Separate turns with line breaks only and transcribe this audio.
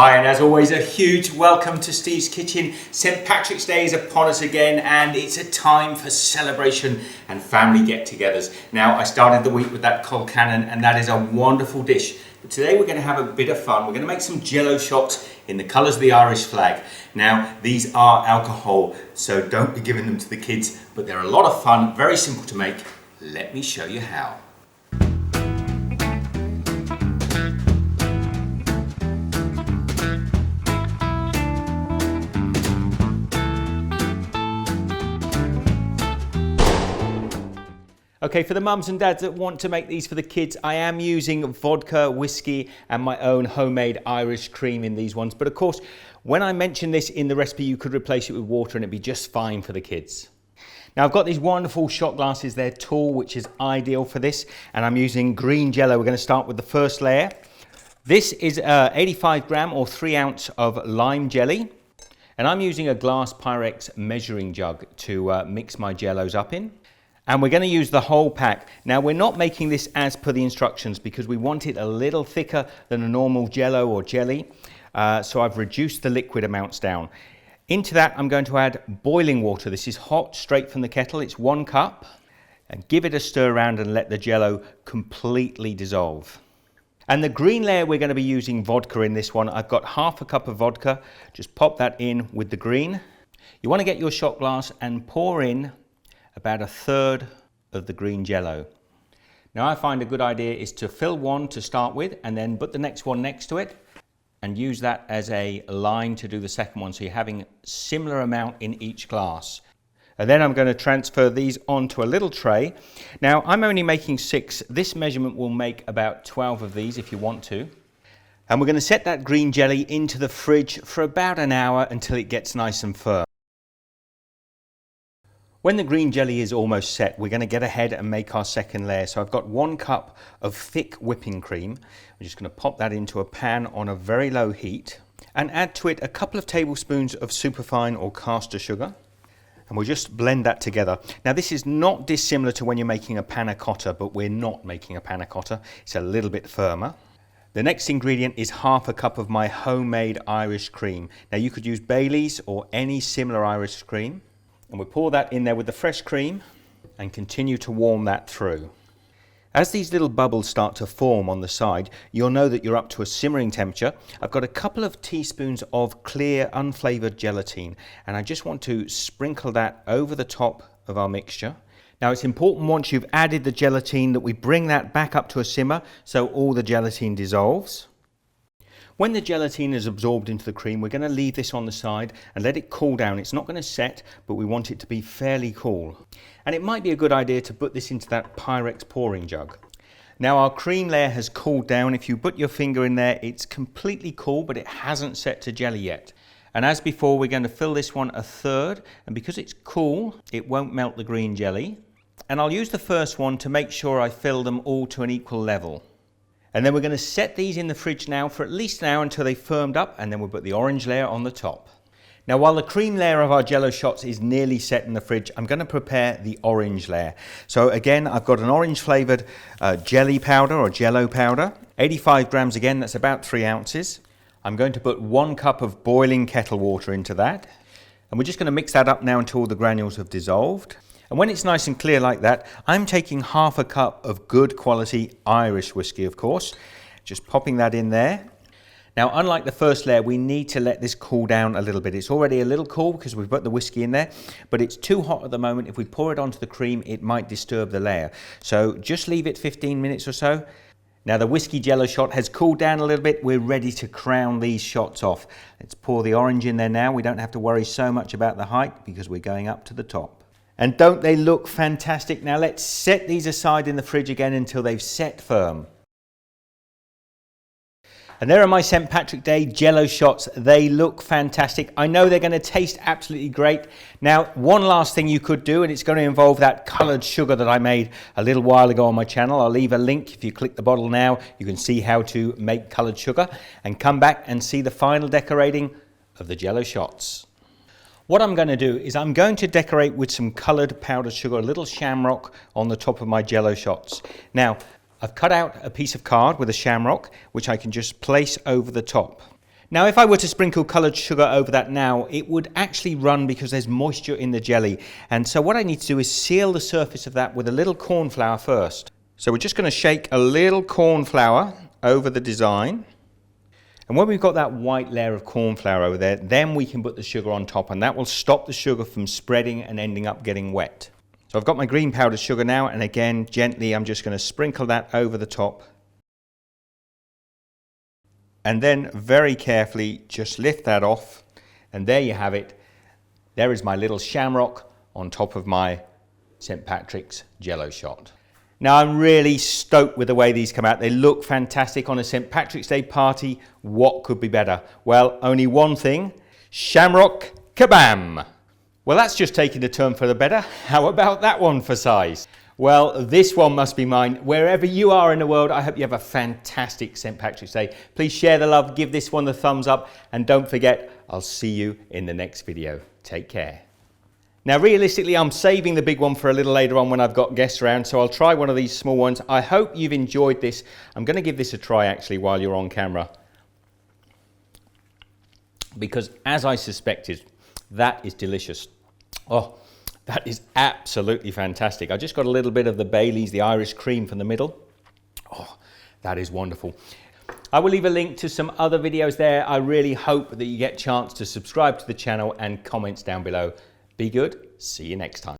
Hi, and as always, a huge welcome to Steve's Kitchen. St. Patrick's Day is upon us again, and it's a time for celebration and family get-togethers. Now, I started the week with that cold cannon, and that is a wonderful dish. But today we're going to have a bit of fun. We're going to make some Jello shots in the colours of the Irish flag. Now, these are alcohol, so don't be giving them to the kids, but they're a lot of fun, very simple to make. Let me show you how. Okay, for the mums and dads that want to make these for the kids, I am using vodka, whiskey, and my own homemade Irish cream in these ones. But of course, when I mention this in the recipe, you could replace it with water and it'd be just fine for the kids. Now I've got these wonderful shot glasses. They're tall, which is ideal for this. And I'm using green Jello. We're going to start with the first layer. This is 85 gram or 3 ounce of lime jelly. And I'm using a glass Pyrex measuring jug to mix my Jellos up in. And we're going to use the whole pack. Now we're not making this as per the instructions because we want it a little thicker than a normal Jello or jelly. So I've reduced the liquid amounts down. Into that I'm going to add boiling water. This is hot, straight from the kettle. It's 1 cup. And give it a stir around and let the Jello completely dissolve. And the green layer, we're going to be using vodka in this one. I've got half a cup of vodka. Just pop that in with the green. You want to get your shot glass and pour in about 1/3 of the green Jello. Now I find a good idea is to fill one to start with and then put the next one next to it and use that as a line to do the second one, so you're having similar amount in each glass. And then I'm going to transfer these onto a little tray. Now I'm only making 6. This measurement will make about 12 of these if you want to. And we're going to set that green jelly into the fridge for about an hour until it gets nice and firm. When the green jelly is almost set, we're going to get ahead and make our second layer. So I've got 1 cup of thick whipping cream. I'm just going to pop that into a pan on a very low heat and add to it a couple of tablespoons of Superfine or Castor sugar. And we'll just blend that together. Now this is not dissimilar to when you're making a panna cotta, but we're not making a panna cotta. It's a little bit firmer. The next ingredient is half a cup of my homemade Irish cream. Now you could use Bailey's or any similar Irish cream. And we'll pour that in there with the fresh cream and continue to warm that through. As these little bubbles start to form on the side, you'll know that you're up to a simmering temperature. I've got a couple of teaspoons of clear unflavoured gelatin, and I just want to sprinkle that over the top of our mixture. Now it's important once you've added the gelatin that we bring that back up to a simmer so all the gelatin dissolves. When the gelatin is absorbed into the cream, we're going to leave this on the side and let it cool down. It's not going to set, but we want it to be fairly cool. And it might be a good idea to put this into that Pyrex pouring jug. Now our cream layer has cooled down. If you put your finger in there, it's completely cool, but it hasn't set to jelly yet. And as before, we're going to fill this one 1/3. And because it's cool, it won't melt the green jelly. And I'll use the first one to make sure I fill them all to an equal level. And then we're going to set these in the fridge now for at least an hour until they've firmed up, and then we'll put the orange layer on the top. Now while the cream layer of our Jello shots is nearly set in the fridge, I'm going to prepare the orange layer. So again, I've got an orange flavoured jelly powder or Jello powder. 85 grams again, that's about 3 ounces. I'm going to put 1 cup of boiling kettle water into that. And we're just going to mix that up now until all the granules have dissolved. And when it's nice and clear like that, I'm taking half a cup of good quality Irish whiskey, of course. Just popping that in there. Now, unlike the first layer, we need to let this cool down a little bit. It's already a little cool because we've put the whiskey in there, but it's too hot at the moment. If we pour it onto the cream, it might disturb the layer. So just leave it 15 minutes or so. Now the whiskey Jello shot has cooled down a little bit. We're ready to crown these shots off. Let's pour the orange in there now. We don't have to worry so much about the height because we're going up to the top. And don't they look fantastic? Now let's set these aside in the fridge again until they've set firm. And there are my St. Patrick Day Jello shots. They look fantastic. I know they're going to taste absolutely great. Now, one last thing you could do, and it's going to involve that coloured sugar that I made a little while ago on my channel. I'll leave a link. If you click the bottle now, you can see how to make coloured sugar and come back and see the final decorating of the Jello shots. What I'm going to do is I'm going to decorate with some coloured powdered sugar, a little shamrock on the top of my Jello shots. Now, I've cut out a piece of card with a shamrock, which I can just place over the top. Now, if I were to sprinkle coloured sugar over that now, it would actually run because there's moisture in the jelly. And so what I need to do is seal the surface of that with a little corn flour first. So we're just going to shake a little corn flour over the design. And when we've got that white layer of corn flour over there, then we can put the sugar on top, and that will stop the sugar from spreading and ending up getting wet. So I've got my green powdered sugar now, and again, gently, I'm just going to sprinkle that over the top. And then very carefully just lift that off, and there you have it. There is my little shamrock on top of my St. Patrick's Jello shot. Now, I'm really stoked with the way these come out. They look fantastic on a St. Patrick's Day party. What could be better? Well, only one thing: shamrock kabam! Well, that's just taking the turn for the better. How about that one for size? Well, this one must be mine. Wherever you are in the world, I hope you have a fantastic St. Patrick's Day. Please share the love, give this one the thumbs up, and don't forget, I'll see you in the next video. Take care. Now, realistically, I'm saving the big one for a little later on when I've got guests around, so I'll try one of these small ones. I hope you've enjoyed this. I'm going to give this a try, actually, while you're on camera. Because, as I suspected, that is delicious. Oh, that is absolutely fantastic. I just got a little bit of the Baileys, the Irish cream from the middle. Oh, that is wonderful. I will leave a link to some other videos there. I really hope that you get a chance to subscribe to the channel and comments down below. Be good. See you next time.